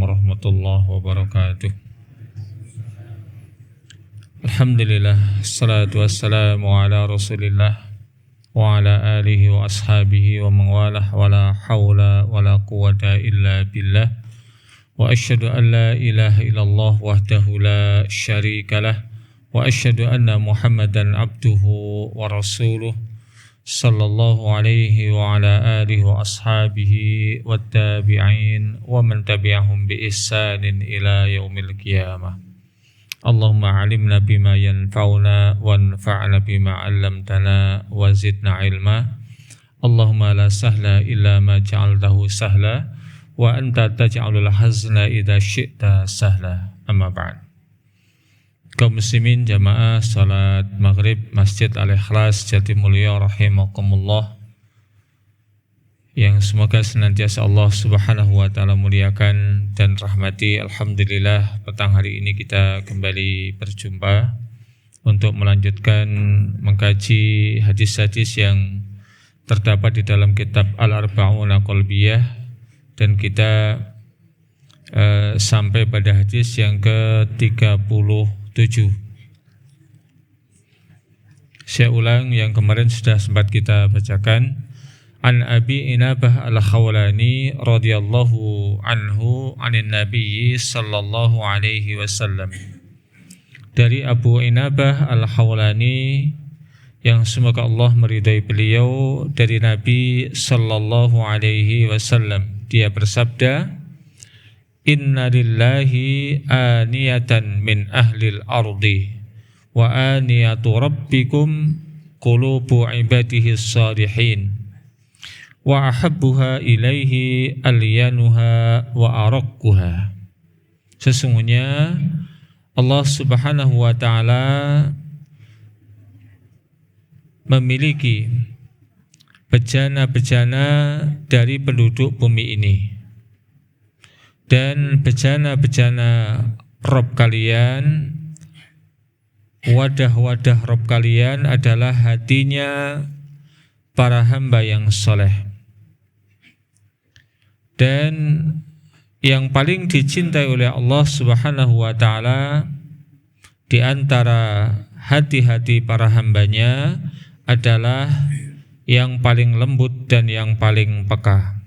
warahmatullahi wabarakatuh. Alhamdulillah, salatu wassalamu ala rasulillah wa ala alihi wa ashabihi wa mawalah wa la hawla wa la quwata illa billah. Wa asyhadu an la ilaha illallah wahdahu la syarika lah wa asyhadu anna Muhammadan abduhu wa rasuluh sallallahu alaihi wa ala alihi wa ashabihi wa tabi'in wa man tabi'ahum bi ihsanin ila yaumil qiyamah. Allahumma alimna bima yanfa'una wa anfa'na bima 'allamtana wa zidna ilma. Allahumma la sahla illa ma ja'altahu sahla wa anta taj'alul hazna idza syi'ta sahla. Amma ba'd. Kaum muslimin jamaah salat maghrib Masjid Al-Ikhlas Jatimulyo rahimakumullah, yang semoga senantiasa Allah subhanahu wa ta'ala muliakan dan rahmati. Alhamdulillah, petang hari ini kita kembali berjumpa untuk melanjutkan mengkaji hadis-hadis yang terdapat di dalam kitab Al-Arba'una Qalbiyah, dan kita sampai pada hadis yang ke-37. Saya ulang yang kemarin sudah sempat kita bacakan. An Abi Inabah Al-Khawlani radhiyallahu anhu anin Nabi sallallahu alaihi wasallam. Dari Abu Inabah Al-Khawlani, yang semoga Allah meridai beliau, dari Nabi sallallahu alaihi wasallam, dia bersabda, Inna lillahi aniyatan min ahlil ardi wa aniyatu rabbikum qulubu ibadihi salihin wa ahabbuha ilaihi alyanuha wa arakkuha. Sesungguhnya Allah subhanahu wa ta'ala memiliki bejana-bejana dari penduduk bumi ini, dan bejana-bejana Rabb kalian, wadah-wadah Rabb kalian adalah hatinya para hamba yang soleh. Dan yang paling dicintai oleh Allah subhanahu wa ta'ala di antara hati-hati para hambanya adalah yang paling lembut dan yang paling peka.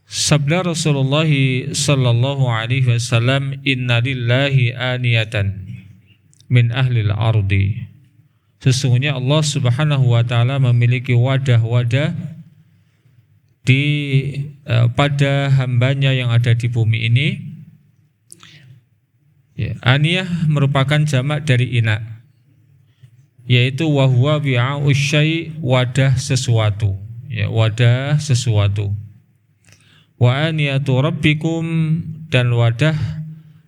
Sabda Rasulullah sallallahu alaihi wasallam, Inna lillahi aniyatan min ahlil ardi. Sesungguhnya Allah subhanahu wa ta'ala memiliki wadah-wadah pada hambanya yang ada di bumi ini. Ya, aniyah merupakan jamak dari ina, yaitu wahuwa wi'a'u syai', wadah sesuatu. Ya, wadah sesuatu. Wa aniyatu rabbikum, dan wadah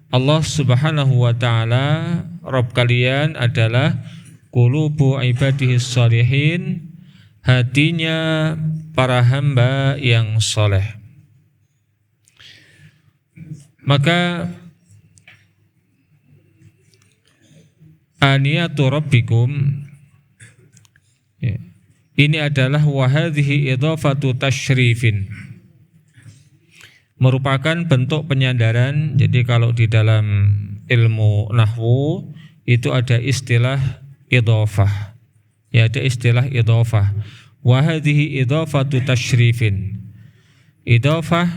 Allah subhanahu wa ta'ala Rabb kalian adalah qulubu ibadihi sholihin, hatinya para hamba yang soleh. Maka aniyatu rabbikum, ya, ini adalah wahadhihi idhafatu tashrifin, merupakan bentuk penyandaran. Jadi kalau di dalam ilmu nahwu itu ada istilah idhafah. Ya, ada istilah idhafah. Wa hadhihi idhafatu tashrifin. Idhafah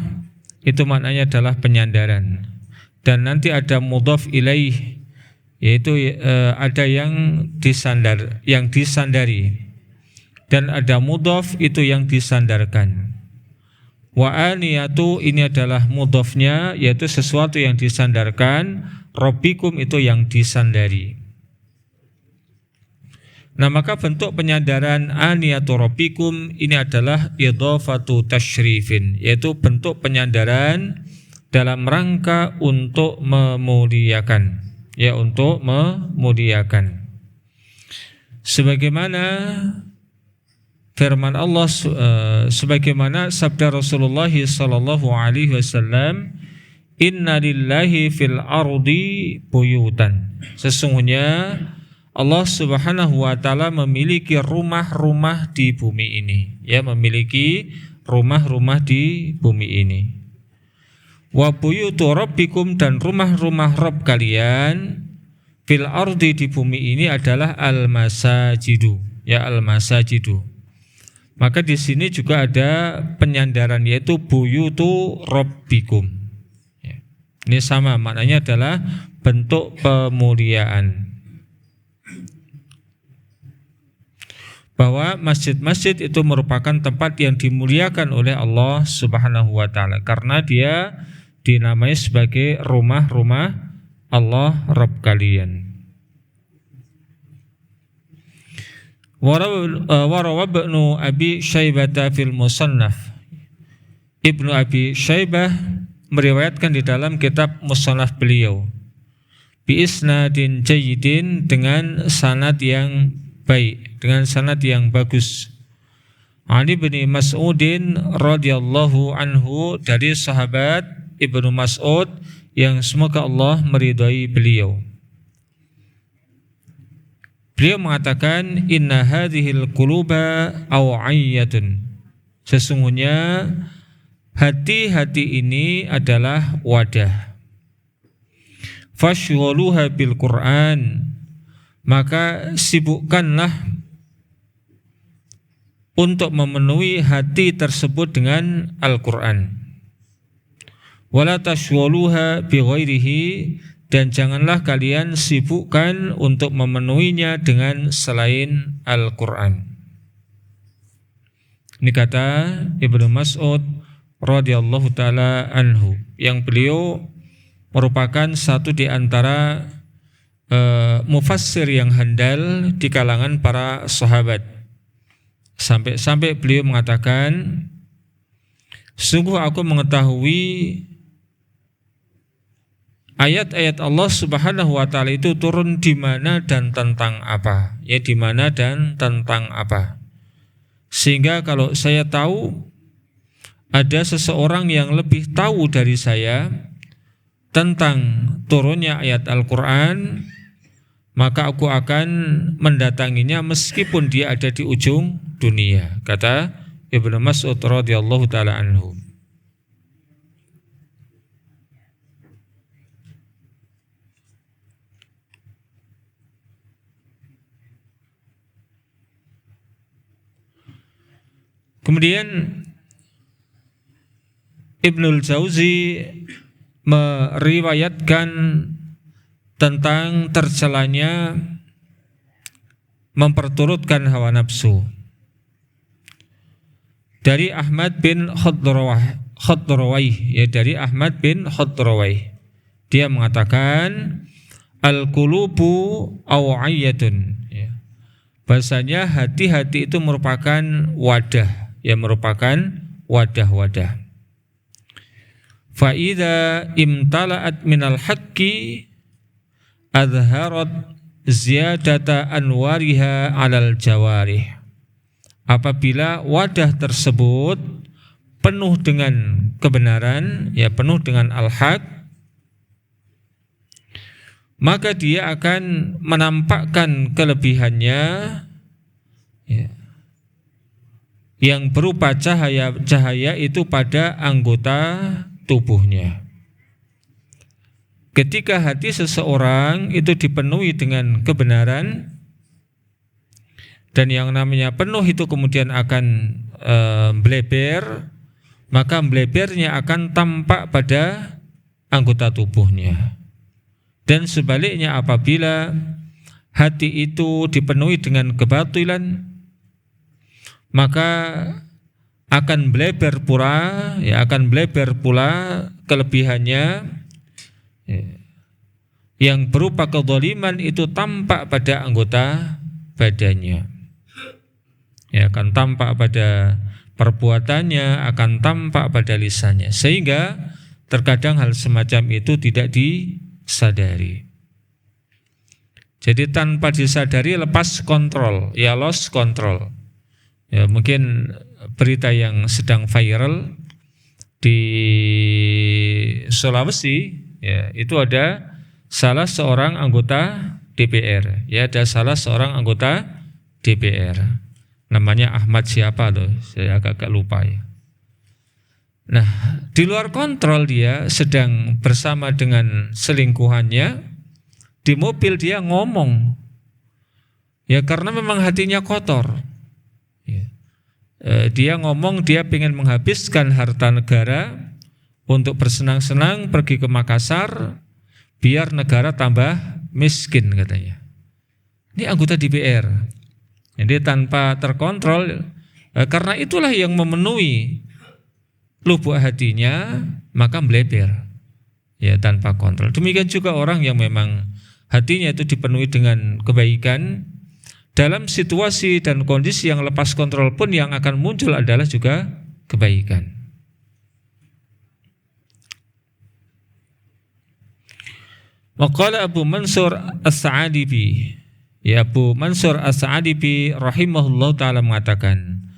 itu maknanya adalah penyandaran. Dan nanti ada mudhaf ilaih, yaitu ada yang disandari. Dan ada mudhaf, itu yang disandarkan. Wa aniyatu, ini adalah mudhafnya, yaitu sesuatu yang disandarkan. Rabbikum, itu yang disandari. Nah, maka bentuk penyandaran aniyatu rabbikum ini adalah idhafatu tashrifin, yaitu bentuk penyandaran dalam rangka untuk memuliakan, ya, untuk memuliakan. Sebagaimana firman Allah, sebagaimana sabda Rasulullah sallallahu alaihi wasallam, Inna lillahi fil ardi buyutan. Sesungguhnya Allah subhanahu wa ta'ala memiliki rumah-rumah di bumi ini, ya, memiliki rumah-rumah di bumi ini. Wa buyutu rabbikum, dan rumah-rumah Rabb kalian fil ardi, di bumi ini adalah al-masajidu, ya al-masajidu. Maka di sini juga ada penyandaran, yaitu buyutu rabbikum. Ya. Ini sama, maknanya adalah bentuk pemuliaan. Bahwa masjid-masjid itu merupakan tempat yang dimuliakan oleh Allah Subhanahu wa taala karena dia dinamai sebagai rumah-rumah Allah Rabb kalian. Warawa Ibnu Abi Syaibah fil Musannaf. Ibnu Abi Syaibah meriwayatkan di dalam kitab Musannaf beliau bi isnadin jayyidin, dengan sanad yang baik, dengan sanad yang bagus. Ali bin Mas'udin radhiyallahu anhu, dari sahabat Ibnu Mas'ud yang semoga Allah meridai beliau. Beliau mengatakan inna hadhil quluba aw'iyatun, sesungguhnya hati-hati ini adalah wadah. Fashghaluha bil Qur'an, maka sibukkanlah untuk memenuhi hati tersebut dengan Al-Qur'an. Wala tashghaluha bi ghairihi, dan janganlah kalian sibukkan untuk memenuhinya dengan selain Al-Qur'an. Ini kata Ibnu Mas'ud radhiyallahu taala anhu, yang beliau merupakan satu di antara mufassir yang handal di kalangan para sahabat. Sampai beliau mengatakan, sungguh aku mengetahui ayat-ayat Allah Subhanahu wa taala itu turun di mana dan tentang apa, ya di mana dan tentang apa. Sehingga kalau saya tahu ada seseorang yang lebih tahu dari saya tentang turunnya ayat Al-Qur'an, maka aku akan mendatanginya meskipun dia ada di ujung dunia, kata Ibnu Mas'ud radhiyallahu taala anhu. Kemudian Ibnul Jauzi meriwayatkan tentang tercelanya memperturutkan hawa nafsu dari Ahmad bin Khadrawai, ya dari Ahmad bin Khadrawai. Dia mengatakan al-qulubu aw'iyatun, ya. Bahasanya hati-hati itu merupakan wadah, ya merupakan wadah-wadah. Fa idza imtala'at minal haqqi azharat ziyadata anwariha 'alal jawarih. Apabila wadah tersebut penuh dengan kebenaran, ya penuh dengan al-haq, maka dia akan menampakkan kelebihannya, ya, yang berupa cahaya itu pada anggota tubuhnya. Ketika hati seseorang itu dipenuhi dengan kebenaran, dan yang namanya penuh itu kemudian akan bleber, maka blebernya akan tampak pada anggota tubuhnya. Dan sebaliknya, apabila hati itu dipenuhi dengan kebatilan, maka akan bleber pula, ya akan bleber pula kelebihannya, ya, yang berupa kezaliman itu tampak pada anggota badannya, ya akan tampak pada perbuatannya, akan tampak pada lisannya, sehingga terkadang hal semacam itu tidak disadari. Jadi tanpa disadari lepas kontrol, ya lost control. Ya, mungkin berita yang sedang viral di Sulawesi, ya, itu ada salah seorang anggota DPR, ya ada salah seorang anggota DPR, namanya Ahmad siapa loh, saya agak lupa ya. Nah, di luar kontrol dia sedang bersama dengan selingkuhannya, di mobil dia ngomong, ya karena memang hatinya kotor. Ya. Dia ngomong dia ingin menghabiskan harta negara untuk bersenang-senang, pergi ke Makassar, biar negara tambah miskin katanya. Ini anggota DPR. Jadi tanpa terkontrol, karena itulah yang memenuhi lubuk hatinya, maka melebar. Ya, tanpa kontrol. Demikian juga orang yang memang hatinya itu dipenuhi dengan kebaikan, dalam situasi dan kondisi yang lepas kontrol pun yang akan muncul adalah juga kebaikan. Waqala Abu Mansur As-Sa'adibi, ya Abu Mansur As-Sa'adibi rahimahullah ta'ala mengatakan,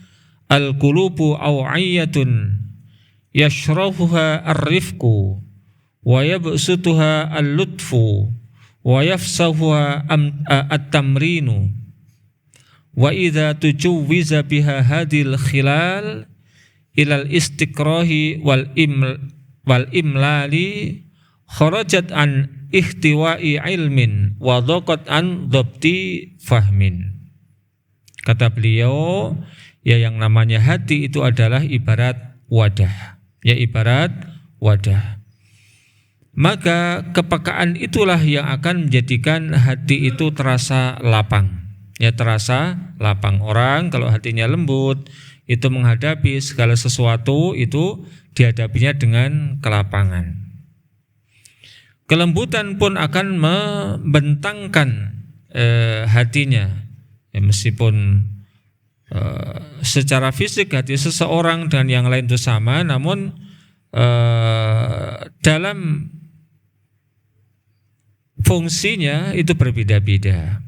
al-qulubu aw'iyatun yashrafuha ar-rifqu wa yabsutuha al-lutfu wa yafsahuha at-tamrinu wa idza tujawwiza biha hadhil khilal ilal istikrahi wal imlali kharajat an ihtiwa'i ilmin wa dhaqat an dhabti fahmin. Kata beliau, ya yang namanya hati itu adalah ibarat wadah, ya ibarat wadah. Maka kepekaan itulah yang akan menjadikan hati itu terasa lapang. Ya terasa lapang. Orang kalau hatinya lembut, itu menghadapi segala sesuatu itu dihadapinya dengan kelapangan. Kelembutan pun akan membentangkan hatinya. Ya, meskipun secara fisik hati seseorang dengan yang lain itu sama, namun dalam fungsinya itu berbeda-beda.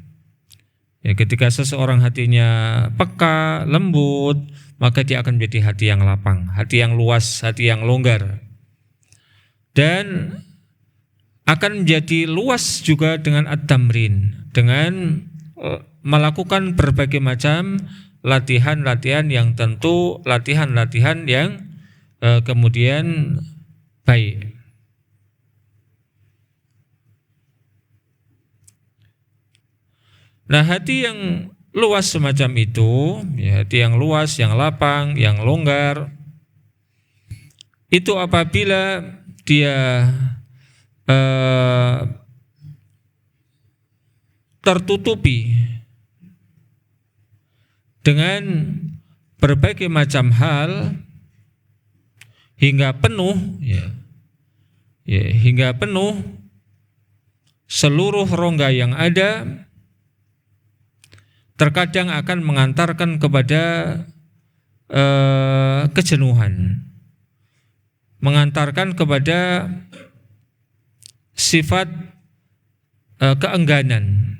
Ya, ketika seseorang hatinya peka, lembut, maka dia akan menjadi hati yang lapang, hati yang luas, hati yang longgar. Dan akan menjadi luas juga dengan at-tamrin, dengan melakukan berbagai macam latihan-latihan yang tentu latihan-latihan yang kemudian baik. Nah, hati yang luas semacam itu, ya, hati yang luas, yang lapang, yang longgar, itu apabila dia tertutupi dengan berbagai macam hal hingga penuh, hingga penuh seluruh rongga yang ada, terkadang akan mengantarkan kepada kejenuhan, mengantarkan kepada sifat keengganan.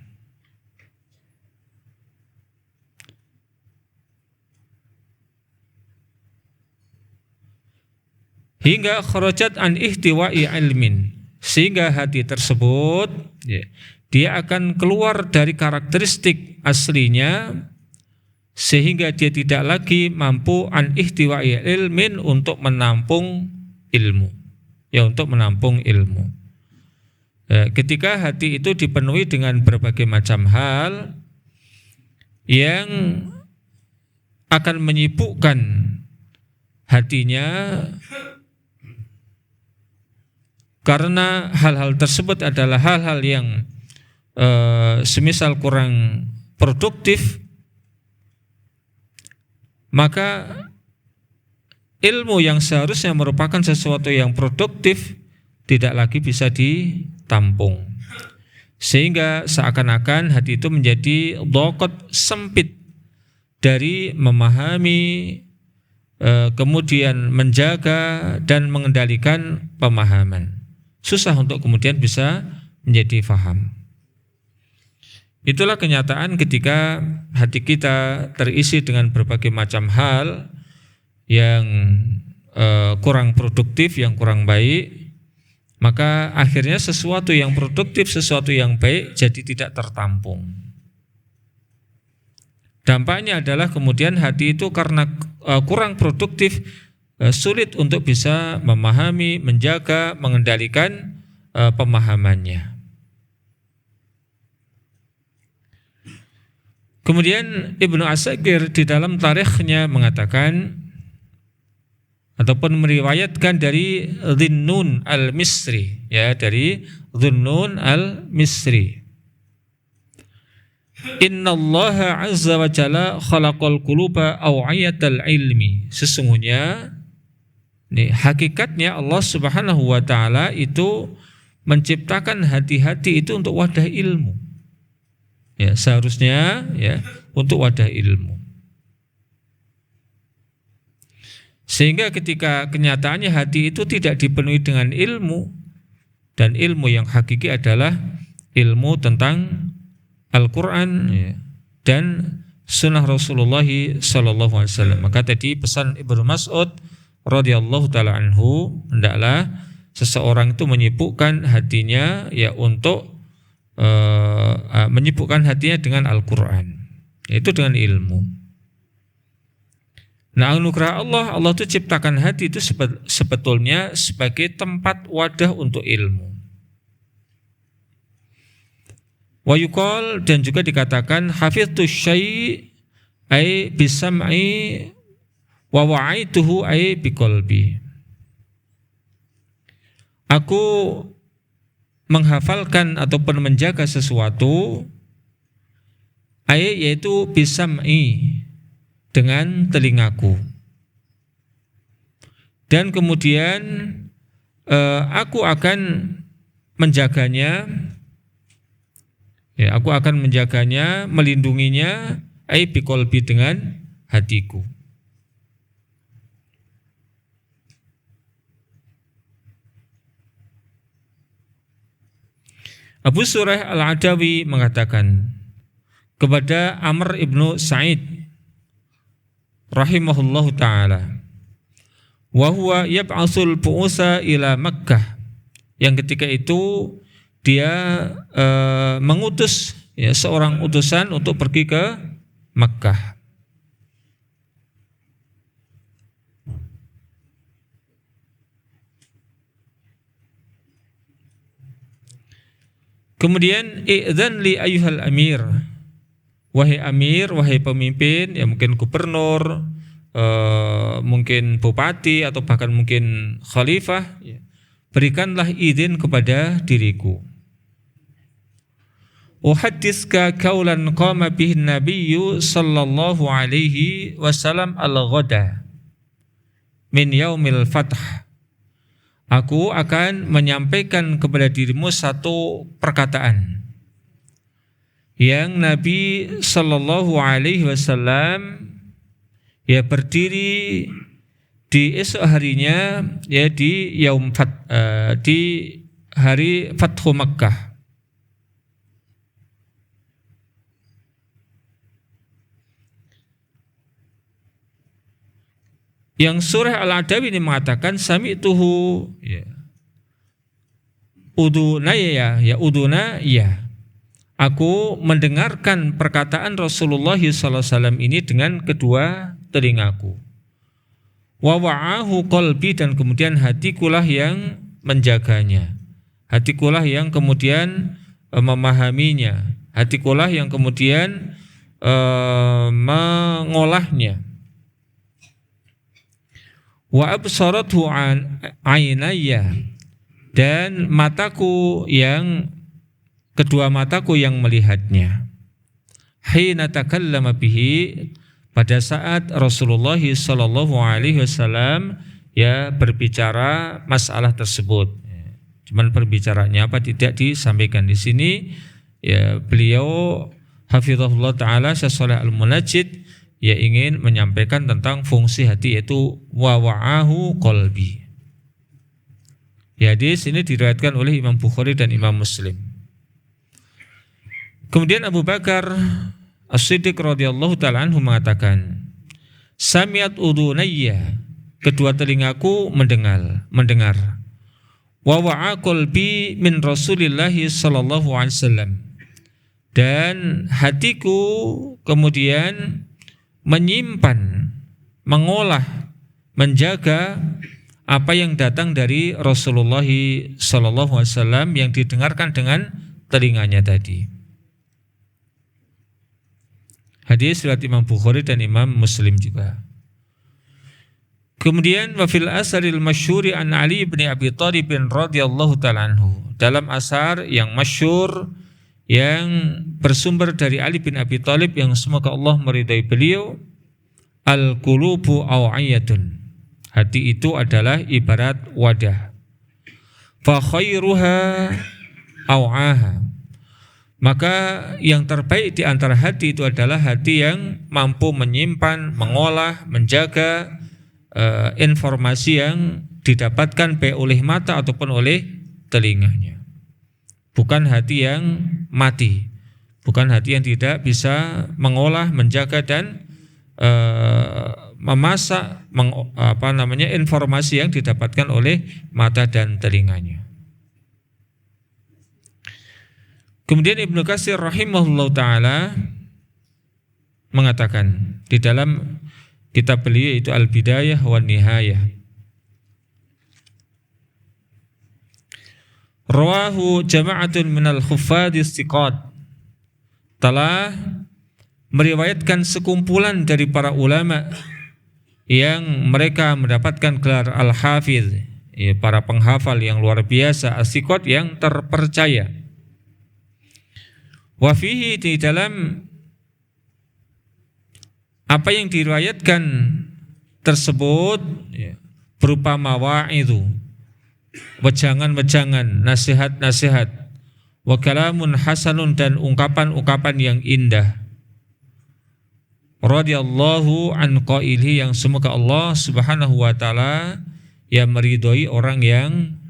Hingga kharajat an ihtiwa'i ilmin, sehingga hati tersebut dia akan keluar dari karakteristik aslinya, sehingga dia tidak lagi mampu an ihtiwa'i ilmin, untuk menampung ilmu, ya untuk menampung ilmu. Ketika hati itu dipenuhi dengan berbagai macam hal yang akan menyibukkan hatinya, karena hal-hal tersebut adalah hal-hal yang semisal kurang produktif, maka ilmu yang seharusnya merupakan sesuatu yang produktif tidak lagi bisa ditampung, sehingga seakan-akan hati itu menjadi dhaqat, sempit dari memahami, kemudian menjaga dan mengendalikan pemahaman. Susah untuk kemudian bisa menjadi faham. Itulah kenyataan ketika hati kita terisi dengan berbagai macam hal yang kurang produktif, yang kurang baik, maka akhirnya sesuatu yang produktif, sesuatu yang baik jadi tidak tertampung. Dampaknya adalah kemudian hati itu karena kurang produktif, sulit untuk bisa memahami, menjaga, mengendalikan pemahamannya. Kemudian Ibnu Asakir di dalam tarikhnya mengatakan ataupun meriwayatkan dari Dhinnun al-Misri, ya, dari Dhinnun al-Misri. Innallaha azza wa jalla khalaqal quluba aw'iyatal ilmi. Sesungguhnya hakikatnya Allah Subhanahu wa taala itu menciptakan hati-hati itu untuk wadah ilmu. Ya, seharusnya ya untuk wadah ilmu. Sehingga ketika kenyataannya hati itu tidak dipenuhi dengan ilmu, dan ilmu yang hakiki adalah ilmu tentang Al-Quran ya, dan sunnah Rasulullah sallallahu alaihi wasallam. Maka tadi pesan Ibnu Mas'ud radhiyallahu taala anhu, hendaklah seseorang itu menyibukkan hatinya ya untuk menyibukkan hatinya dengan Al-Quran, yaitu dengan ilmu. Nah, anugerah Allah itu ciptakan hati itu sebetulnya sebagai tempat wadah untuk ilmu. Wa yuqal, dan juga dikatakan hafiztu syai' ay bisam'i wa wa'aituhu ay biqalbi. Aku menghafalkan ataupun menjaga sesuatu yaitu bisam'i, dengan telingaku, dan kemudian aku akan menjaganya, ya, aku akan menjaganya, melindunginya, biqalbi, dengan hatiku. Abu Surah Al-Adawi mengatakan kepada Amr ibnu Sa'id rahimahullahu ta'ala, wa huwa yab'atsul bu'usa ila Makkah, yang ketika itu dia mengutus ya seorang utusan untuk pergi ke Makkah. Kemudian i'dzan li ayyuhal amir, wahai amir, wahai pemimpin, ya mungkin gubernur, mungkin bupati, atau bahkan mungkin khalifah, ya, berikanlah izin kepada diriku. Uhadditska qaulan qama bihi nabiyyu sallallahu alaihi wasallam al-ghada min yaumil fath. Aku akan menyampaikan kepada dirimu satu perkataan yang Nabi sallallahu alaihi wasallam ya berdiri di esok harinya, ya di yaum di hari Fathu Makkah. Yang surah Al-Adawi ini mengatakan sami'tuhu ya udunaya, ya uduna, ya, aku mendengarkan perkataan Rasulullah SAW ini dengan kedua telingaku. Wa wa'ahu qalbi, dan kemudian hatikulah yang menjaganya, hatikulah yang kemudian memahaminya, hatikulah yang kemudian mengolahnya. Wa absarathu ainaya, dan mataku yang kedua mataku yang melihatnya. Hina takallama bihi, pada saat Rasulullah sallallahu alaihi wasallam ya berbicara masalah tersebut. Cuman perbicaranya apa tidak disampaikan di sini. Ya, beliau hafizahullah taala Syekh Shalih Al-Munajjid ya ingin menyampaikan tentang fungsi hati, yaitu wa wa'ahu qalbi. Ya, di sini diriwayatkan oleh Imam Bukhari dan Imam Muslim. Kemudian Abu Bakar As-Siddiq radhiyallahu ta'ala anhu mengatakan, sami'at udunayya, kedua telingaku mendengar. Wa wa'a qalbi min Rasulillah sallallahu alaihi wasallam, dan hatiku kemudian menyimpan, mengolah, menjaga apa yang datang dari Rasulullah sallallahu alaihi wasallam yang didengarkan dengan telinganya tadi. Hadis riwayat Imam Bukhari dan Imam Muslim juga. Kemudian wa fil asaril masyhuri an Ali bin Abi Thalib radhiyallahu ta'ala anhu. Dalam asar yang masyhur yang bersumber dari Ali bin Abi Thalib yang semoga Allah meridai beliau, al-qulubu aw'iyatun. Hati itu adalah ibarat wadah. Fa khairuha aw'aha. Maka yang terbaik di antara hati itu adalah hati yang mampu menyimpan, mengolah, menjaga informasi yang didapatkan baik oleh mata ataupun oleh telinganya. Bukan hati yang mati, bukan hati yang tidak bisa mengolah, menjaga dan memasak informasi yang didapatkan oleh mata dan telinganya. Kemudian Ibnu Katsir rahimahullah ta'ala mengatakan di dalam kitab beliau itu Al-Bidayah wa Nihayah, rawahu jama'atun minal huffadis thiqat, telah meriwayatkan sekumpulan dari para ulama yang mereka mendapatkan gelar Al-Hafiz, ya, para penghafal yang luar biasa, as-thiqat yang terpercaya. Wa fihi, di dalam apa yang diriwayatkan tersebut ya, berupa mawa'idhu, wejangan-wejangan, nasihat-nasihat, wa kalamun hasanun, dan ungkapan-ungkapan yang indah. Radhiyallahu an qailihi, yang semoga Allah Subhanahu wa taala yang meridhoi orang yang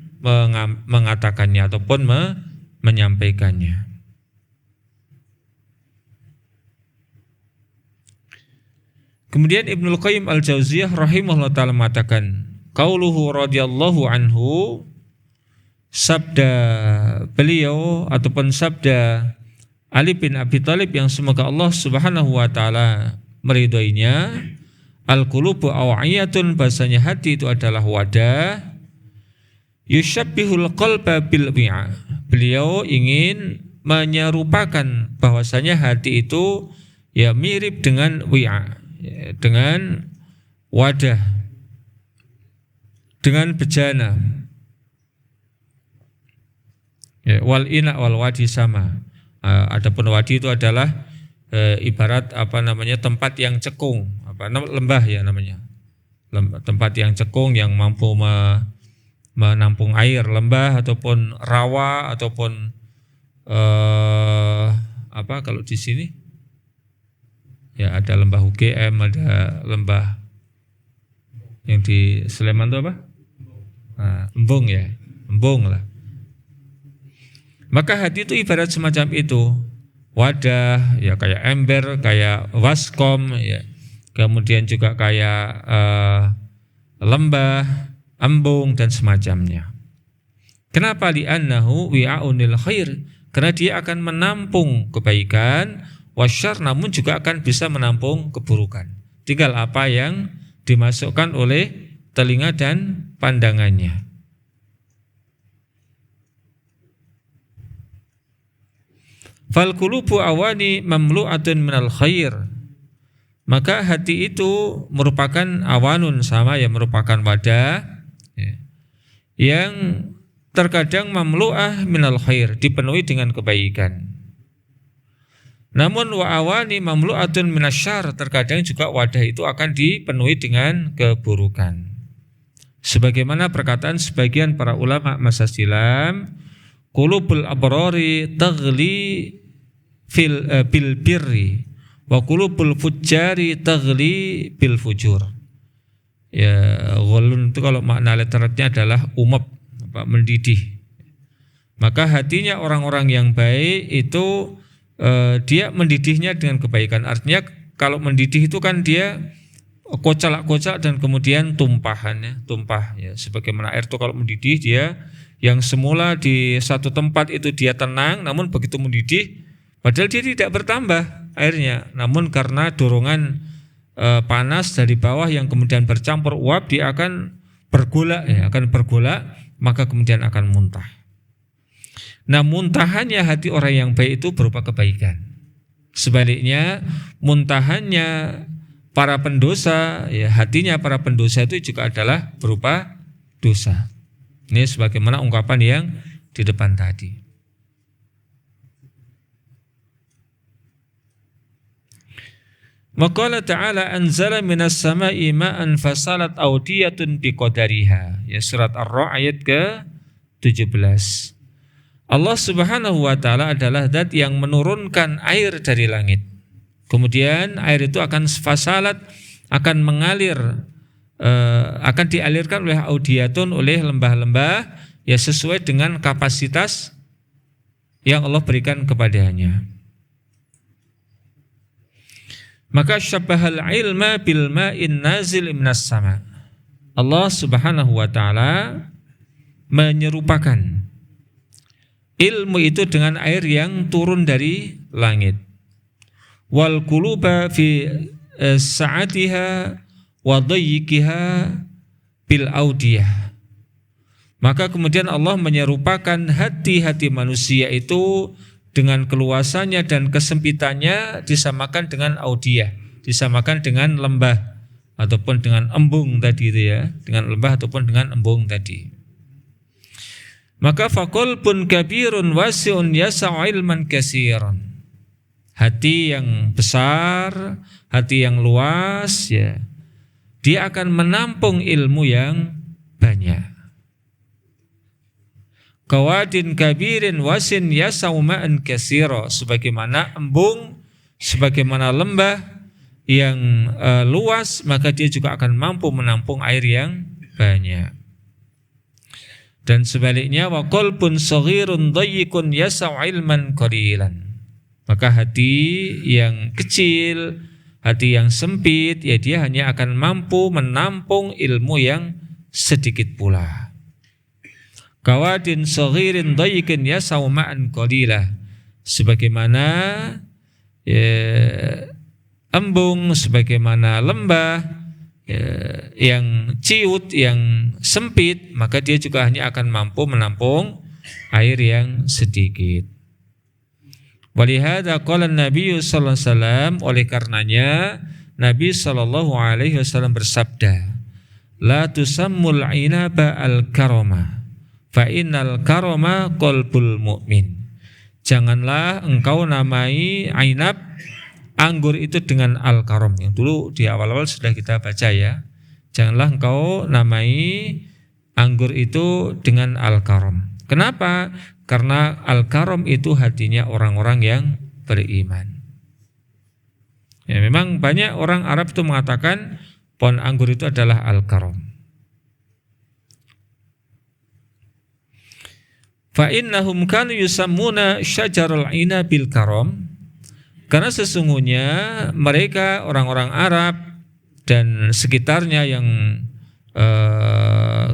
mengatakannya ataupun menyampaikannya. Kemudian Ibnul Qayyim Al-Jauziyah rahimahullah ta'ala mengatakan, qauluhu radhiyallahu anhu, sabda beliau ataupun sabda Ali bin Abi Thalib yang semoga Allah Subhanahu wa taala meridhoinya, al-qulubu aw'iyatun, bahasanya hati itu adalah wadah, yushabbihul qalba bil wi'a. Beliau ingin menyerupakan bahwasanya hati itu ya mirip dengan wi'a, dengan wadah, dengan bejana, ya, wal ina wal wadi sama. Adapun wadi itu adalah ibarat tempat yang cekung, lembah ya namanya, tempat yang cekung yang mampu menampung air, lembah ataupun rawa ataupun kalau di sini ya ada lembah UGM, ada lembah yang di Sleman itu apa? Embung ya, embung lah. Maka hati itu ibarat semacam itu, wadah ya, kayak ember, kayak waskom ya, kemudian juga kayak lembah, embung dan semacamnya. Kenapa? Li'annahu wi'aunil khair, karena dia akan menampung kebaikan, wasyar, namun juga akan bisa menampung keburukan. Tinggal apa yang dimasukkan oleh telinga dan pandangannya. Fal qulubu awani mamlu'atun minal khair, maka hati itu merupakan awanun, sama ya, merupakan wadah ya, yang terkadang mamlu'ah minal khair, dipenuhi dengan kebaikan. Namun wa awani mamlu'atun minasyarr, terkadang juga wadah itu akan dipenuhi dengan keburukan. Sebagaimana perkataan sebagian para ulama masa silam, qulubul abrari taghli bil birri wa qulubul fujjari taghli bil fujur. Ya, ghalun itu kalau makna literatnya adalah umap, mendidih. Maka hatinya orang-orang yang baik itu dia mendidihnya dengan kebaikan. Artinya kalau mendidih itu kan dia kocak-kocak dan kemudian tumpah ya. Sebagaimana air itu kalau mendidih, dia yang semula di satu tempat itu dia tenang, namun begitu mendidih padahal dia tidak bertambah airnya, namun karena dorongan panas dari bawah yang kemudian bercampur uap, dia akan bergolak, maka kemudian akan muntah. Nah, muntahannya hati orang yang baik itu berupa kebaikan. Sebaliknya, muntahannya para pendosa, ya, hatinya para pendosa itu juga adalah berupa dosa. Ini sebagaimana ungkapan yang di depan tadi. Maqala ta'ala anzala minas sama'i ma'an fasalat awdiyatun biqadariha. Ya, surat Ar-Ra'd ayat ke-17. Allah Subhanahu wa taala adalah zat yang menurunkan air dari langit. Kemudian air itu akan fasalat, akan mengalir, akan dialirkan oleh audiyatun, oleh lembah-lembah, ya sesuai dengan kapasitas yang Allah berikan kepadanya. Maka syabbahal ilma bil ma'in nazil minas sama. Allah Subhanahu wa taala menyerupakan ilmu itu dengan air yang turun dari langit. Wal quluba fi sa'atiha wa dayyikiha bil audiyah. Maka kemudian Allah menyerupakan hati-hati manusia itu dengan keluasannya dan kesempitannya disamakan dengan audiyah, disamakan dengan lembah ataupun dengan embung tadi itu ya, dengan lembah ataupun dengan embung tadi. Maka faqalbun kabirun wasi'un yasa'u ilman katsiran. Hati yang besar, hati yang luas, ya, dia akan menampung ilmu yang banyak. Kawadin kabirin wasin yasau ma'an katsira, sebagaimana embung, sebagaimana lembah yang luas, maka dia juga akan mampu menampung air yang banyak. Dan sebaliknya, wa qalbun shaghirun dhayyikun yasau ilman qalilan. Maka hati yang kecil, hati yang sempit, ya dia hanya akan mampu menampung ilmu yang sedikit pula. Kawadin saghirin dhayyikin yasau ma'an qalilah, sebagaimana embung, sebagaimana lembah yang ciut, yang sempit, maka dia juga hanya akan mampu menampung air yang sedikit. Walihada qala Nabi sallallahu alaihi wasallam, oleh karenanya Nabi sallallahu alaihi wasallam bersabda, la tusammul inaba al-karama fa innal karama qalbul mu'min. Janganlah engkau namai ainab, anggur itu, dengan al-karam. Yang dulu di awal-awal sudah kita baca ya. Janganlah engkau namai anggur itu dengan al-karam. Kenapa? Karena al-karam itu hatinya orang-orang yang beriman. Ya, memang banyak orang Arab itu mengatakan pohon anggur itu adalah al-karam. Fa innahum kanu yusammuna syajarul inabil karam, karena sesungguhnya mereka orang-orang Arab dan sekitarnya yang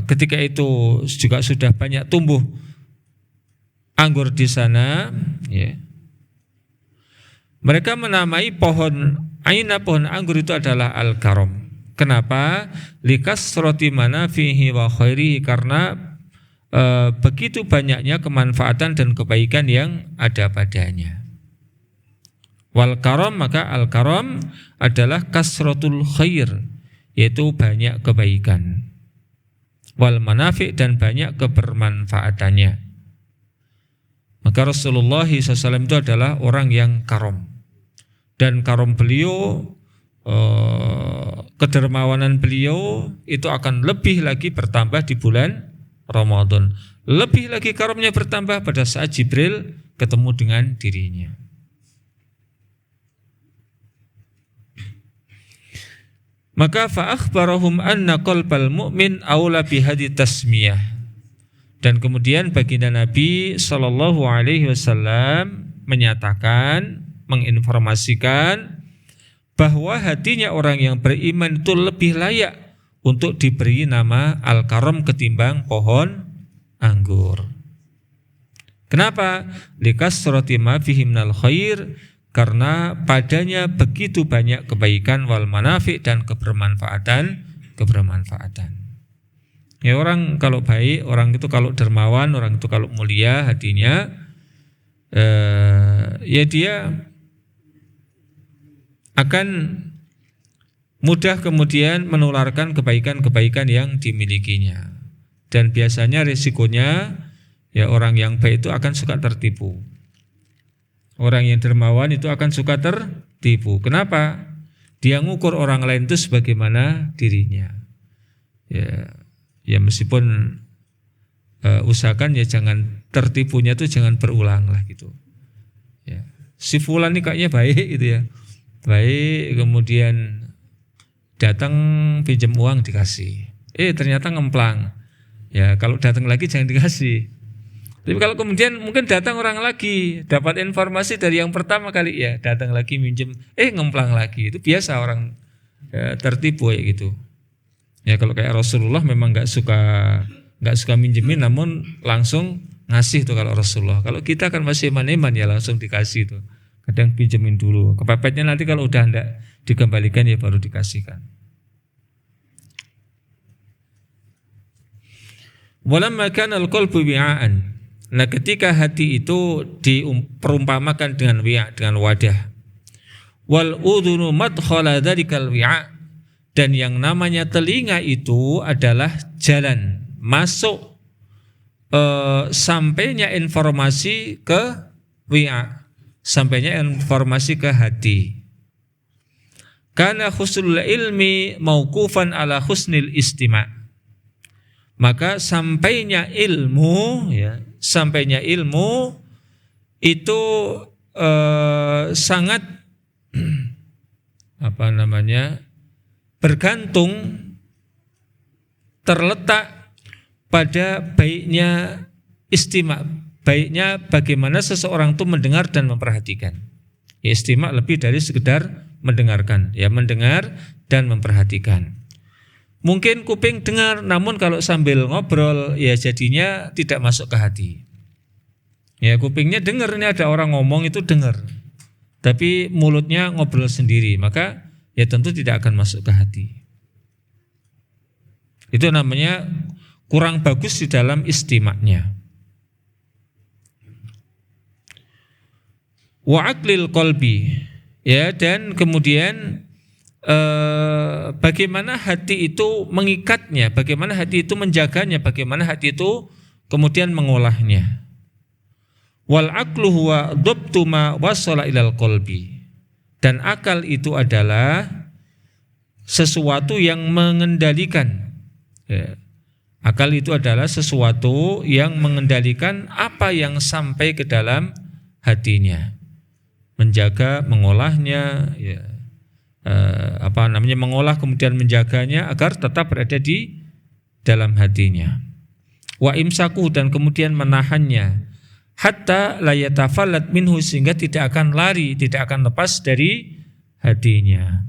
ketika itu juga sudah banyak tumbuh anggur di sana, ya. Mereka menamai pohon aina, pohon anggur itu adalah al-karam. Kenapa? Likasrati manafihi wa khairihi, karena begitu banyaknya kemanfaatan dan kebaikan yang ada padanya. Wal karam, maka al karam adalah kasratul khair, yaitu banyak kebaikan. Wal manafi', dan banyak kebermanfaatannya. Maka Rasulullah SAW itu adalah orang yang karam, dan karam beliau, kedermawanan beliau itu akan lebih lagi bertambah di bulan Ramadan. Lebih lagi karamnya bertambah pada saat Jibril ketemu dengan dirinya. Maka fa'akhbarahum anna qalbal mu'min aula bihadi tasmiyah. Dan kemudian baginda Nabi sallallahu alaihi wasallam menyatakan, menginformasikan bahwa hatinya orang yang beriman itu lebih layak untuk diberi nama al-karam ketimbang pohon anggur. Kenapa? Likasrati ma fihi minal khair, karena padanya begitu banyak kebaikan wal manafi' dan kebermanfaatan. Ya, orang kalau baik, orang itu kalau dermawan, orang itu kalau mulia hatinya, ya dia akan mudah kemudian menularkan kebaikan-kebaikan yang dimilikinya. Dan biasanya risikonya ya orang yang baik itu akan suka tertipu. Orang yang dermawan itu akan suka tertipu. Kenapa? Dia ngukur orang lain itu sebagaimana dirinya. Ya meskipun usahakan ya jangan tertipunya itu jangan berulang lah gitu. Ya. Si fulan ini kayaknya baik gitu ya. Baik, kemudian datang pinjam uang dikasih. Ternyata ngemplang. Ya, kalau datang lagi jangan dikasih. Tapi kalau kemudian mungkin datang orang lagi, dapat informasi dari yang pertama kali, ya datang lagi minjem, ngemplang lagi. Itu biasa orang tertipu ya gitu. Ya kalau kayak Rasulullah memang nggak suka minjemin, namun langsung ngasih tuh kalau Rasulullah. Kalau kita kan masih eman-eman ya langsung dikasih tuh. Kadang pinjemin dulu. Kepepetnya nanti kalau udah enggak dikembalikan ya baru dikasihkan. Walamma kana al-qalbu wi'aan. Nah, ketika hati itu diperumpamakan dengan wi'a, dengan wadah. Wal udhunu madkhala dzalikal wi'a, dan yang namanya telinga itu adalah jalan masuk sampainya informasi ke wi'a, sampainya informasi ke hati. Kana husnul ilmi mauqufan ala husnil istima'. Maka sampainya ilmu itu sangat bergantung, terletak pada baiknya istima', baiknya bagaimana seseorang itu mendengar dan memperhatikan. Ya, istima' lebih dari sekedar mendengarkan, ya mendengar dan memperhatikan. Mungkin kuping dengar, namun kalau sambil ngobrol ya jadinya tidak masuk ke hati. Ya kupingnya dengar, ini ada orang ngomong itu dengar, tapi mulutnya ngobrol sendiri, maka ya tentu tidak akan masuk ke hati. Itu namanya kurang bagus di dalam istima'nya. Wa aqlil qalbi, ya, dan kemudian bagaimana hati itu mengikatnya, bagaimana hati itu menjaganya, bagaimana hati itu kemudian mengolahnya. Wal aqlu huwa dhabtu ma wasala ilal qalbi, dan akal itu adalah sesuatu yang mengendalikan. Ya. Akal itu adalah sesuatu yang mengendalikan apa yang sampai ke dalam hatinya, menjaga, mengolahnya, ya. Mengolah kemudian menjaganya agar tetap berada di dalam hatinya. Wa imsaku, dan kemudian menahannya, hatta la yatafallat minhu, sehingga tidak akan lari, tidak akan lepas dari hatinya.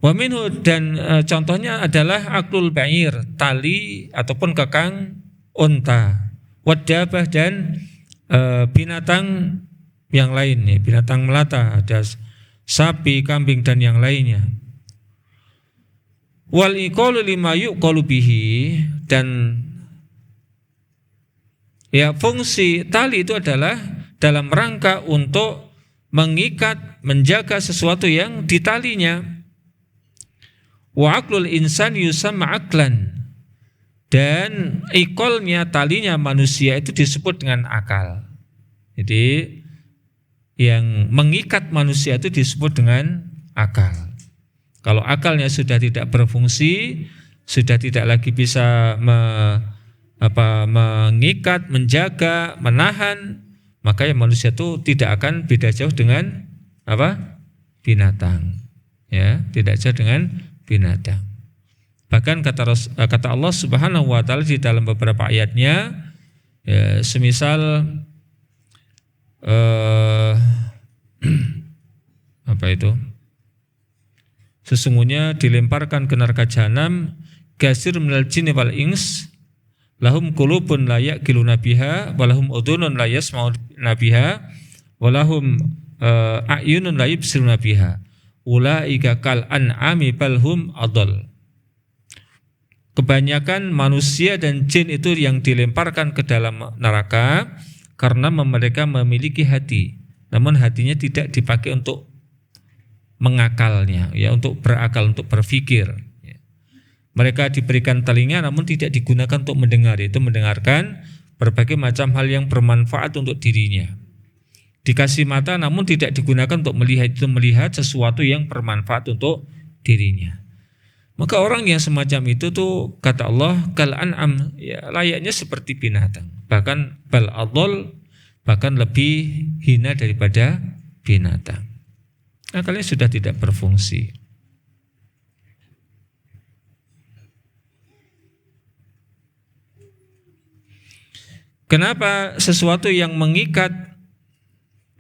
Wa minhu, dan contohnya adalah aklul ba'ir, tali ataupun kekang unta, wadabah, dan binatang yang lain, ya, binatang melata, ada sapi, kambing, dan yang lainnya. Wal iqalu lima yuqalu bihi, dan ya fungsi tali itu adalah dalam rangka untuk mengikat, menjaga sesuatu yang ditalinya. Wa aqlul insan yusamma aqlan, dan iqalnya, talinya manusia itu disebut dengan akal. Jadi yang mengikat manusia itu disebut dengan akal. Kalau akalnya sudah tidak berfungsi, sudah tidak lagi bisa mengikat, menjaga, menahan, maka ya manusia itu tidak akan beda jauh dengan binatang. Ya, tidak jauh dengan binatang. Bahkan kata Allah Subhanahu wa taala di dalam beberapa ayatnya, ya, semisal sesungguhnya dilemparkan ke neraka jahanam gasir minal jinni wal ins, lahum qulubun la yaqiluna biha wa lahum udhunun la yasma'una biha walahum a'yunun la yubsiruna biha ulaika kal an'ami bal hum adall. Kebanyakan manusia dan jin itu yang dilemparkan ke dalam neraka karena mereka memiliki hati, namun hatinya tidak dipakai untuk mengakalnya, ya, untuk berakal, untuk berpikir. Mereka diberikan telinga namun tidak digunakan untuk mendengar, yaitu mendengarkan berbagai macam hal yang bermanfaat untuk dirinya. Dikasih mata namun tidak digunakan untuk melihat, itu melihat sesuatu yang bermanfaat untuk dirinya. Maka orang yang semacam itu tuh kata Allah kal an'am, ya, layaknya seperti binatang, bahkan bal adall, bahkan lebih hina daripada binatang. Akalnya sudah tidak berfungsi. Kenapa sesuatu yang mengikat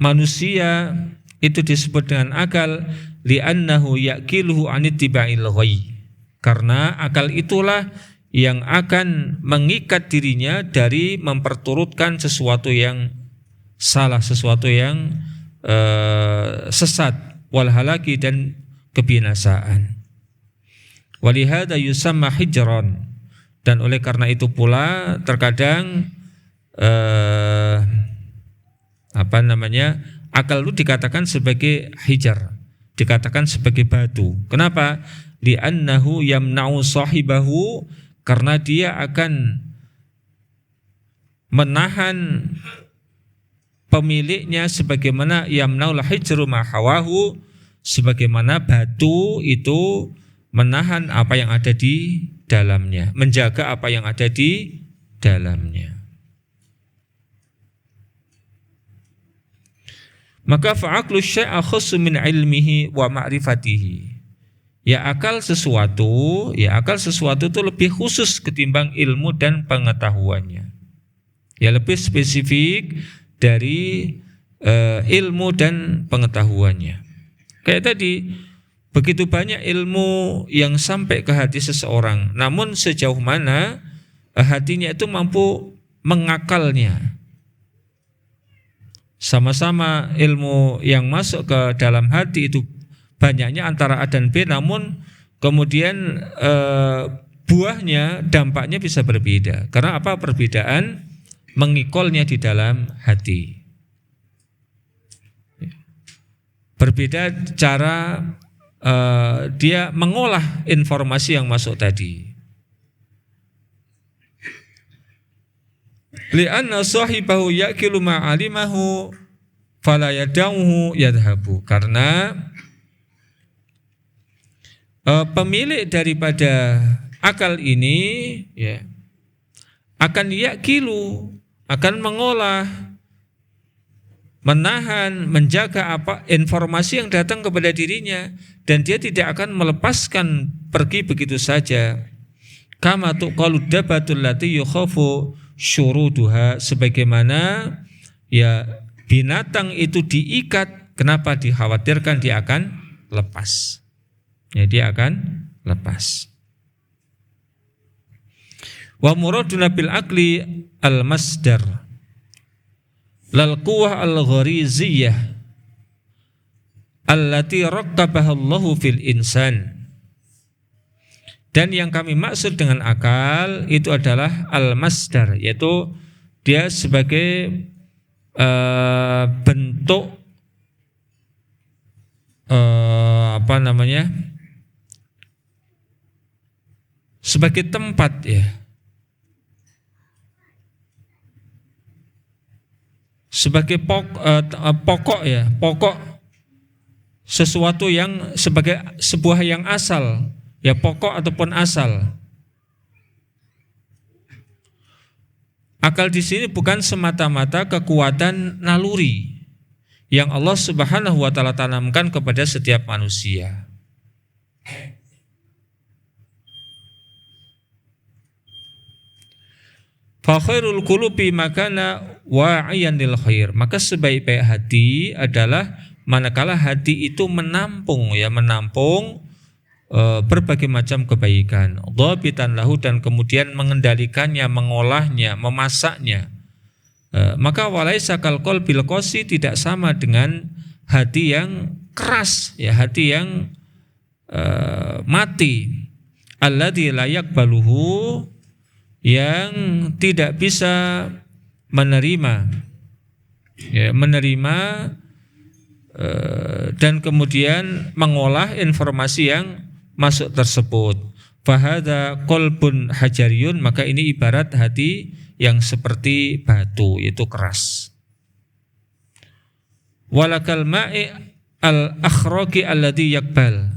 manusia itu disebut dengan akal? Li'annahu yaqiluhu anittiba'il ghayy. Karena akal itulah yang akan mengikat dirinya dari memperturutkan sesuatu yang salah, sesuatu yang sesat, wal halaki, dan kebinasaan. Walihada yusamma hijran, dan oleh karena itu pula terkadang akal itu dikatakan sebagai hijar, dikatakan sebagai batu. Kenapa? Li'annahu yamna'u sahibahu, karena dia akan menahan pemiliknya sebagaimana yamna'ul hijru ma hawahu, sebagaimana batu itu menahan apa yang ada di dalamnya, menjaga apa yang ada di dalamnya. Maka fa'aqlu syai'a khussu min ilmihi wa ma'rifatihi. Ya akal sesuatu itu lebih khusus ketimbang ilmu dan pengetahuannya. Ya lebih spesifik dari ilmu dan pengetahuannya. Kayak tadi, begitu banyak ilmu yang sampai ke hati seseorang, namun sejauh mana hatinya itu mampu mengakalnya. Sama-sama ilmu yang masuk ke dalam hati itu banyaknya antara A dan B, namun kemudian buahnya, dampaknya bisa berbeda. Karena apa? Perbedaan mengikolnya di dalam hati. Berbeda cara dia mengolah informasi yang masuk tadi. Li'anna sahibahu yakilu ma'alimahu fala yada'uhu yadhabu. Karena pemilik daripada akal ini, ya, akan yakilu, akan mengolah, menahan, menjaga apa informasi yang datang kepada dirinya, dan dia tidak akan melepaskan pergi begitu saja. Kama tuqalu dabatul lati yukhafu syuruduha, sebagaimana ya binatang itu diikat, kenapa dikhawatirkan dia akan lepas. Ya, dia akan lepas. Wa muraduna bil aqli al masdar lal quwwah al ghariziyah allati raqqabaha Allahu fil insan. Dan yang kami maksud dengan akal itu adalah al-masdar, yaitu dia sebagai bentuk sebagai tempat, ya, sebagai pokok, ya, pokok sesuatu yang sebagai sebuah yang asal. Ya, pokok ataupun asal. Akal di sini bukan semata-mata kekuatan naluri yang Allah Subhanahu wa taala tanamkan kepada setiap manusia. Fa khairul qulubi makana wa'iyan lil khair. Maka sebaik-baik hati adalah manakala hati itu menampung berbagai macam kebaikan, dhabitan lahu, dan kemudian mengendalikannya, mengolahnya, memasaknya, Maka walaisa kal qalbil qasi, tidak sama dengan hati yang keras, ya, hati yang mati. Alladzi la yaqbaluhu, yang tidak bisa menerima, ya, dan kemudian mengolah informasi yang masuk tersebut. Fahadha qalbun hajariyun, maka ini ibarat hati yang seperti batu, yaitu keras. Walakal ma'i al-akhraqi alladhi yakbal,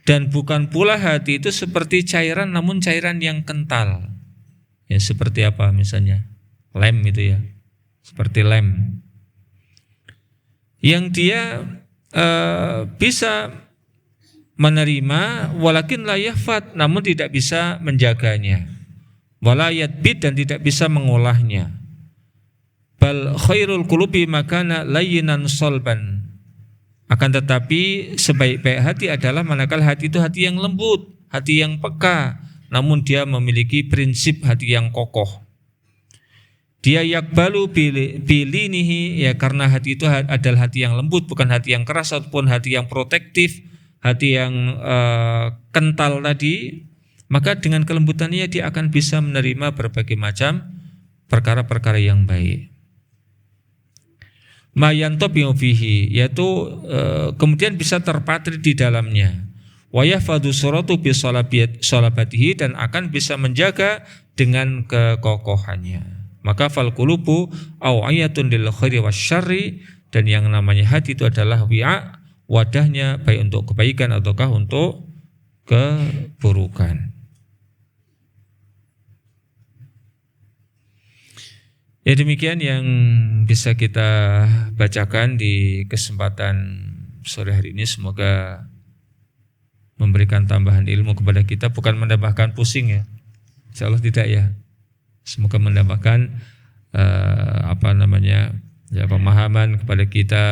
dan bukan pula hati itu seperti cairan, namun cairan yang kental. Ya, seperti apa misalnya? Lem itu ya, seperti lem. Yang dia bisa menerima, walakin la yahfad, namun tidak bisa menjaganya, wala yadbit, dan tidak bisa mengolahnya. Bal khairul qulubi makana layyinan solban, akan tetapi sebaik-baik hati adalah manakala hati itu hati yang lembut, hati yang peka, namun dia memiliki prinsip hati yang kokoh. Dia yakbalu bilinihi, ya, karena hati itu adalah hati yang lembut, bukan hati yang keras ataupun hati yang protektif, hati yang kental tadi. Maka dengan kelembutannya dia akan bisa menerima berbagai macam perkara-perkara yang baik. Mayantobiu fihi, yaitu kemudian bisa terpatri di dalamnya. Wa yahfadhu suratu bi salabatihi, dan akan bisa menjaga dengan kekokohannya. Maka fal qulubu aw'ayatun lil khairi wasyarri, dan yang namanya hati itu adalah wi'a, wadahnya baik untuk kebaikan ataukah untuk keburukan. Ya, demikian yang bisa kita bacakan di kesempatan sore hari ini. Semoga memberikan tambahan ilmu kepada kita, bukan menambahkan pusing ya. Insyaallah tidak ya. Semoga menambahkan pemahaman kepada kita,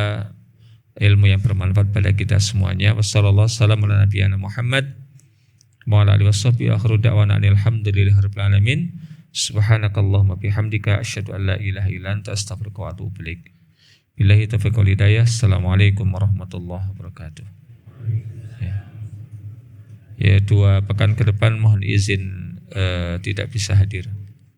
ilmu yang bermanfaat pada kita semuanya. Wassallallahu wassalamu ala nabiyyina Muhammad wa ala alihi washabbihi akhiru da'wana alhamdulillahirabbil alamin. Subhanakallahumma bihamdika asyhadu an la ilaha illa anta astaghfiruka wa atubu ilaik. Billahi taufiq wal hidayah. Assalamualaikum warahmatullahi wabarakatuh. Ya, 2 pekan ke depan mohon izin tidak bisa hadir.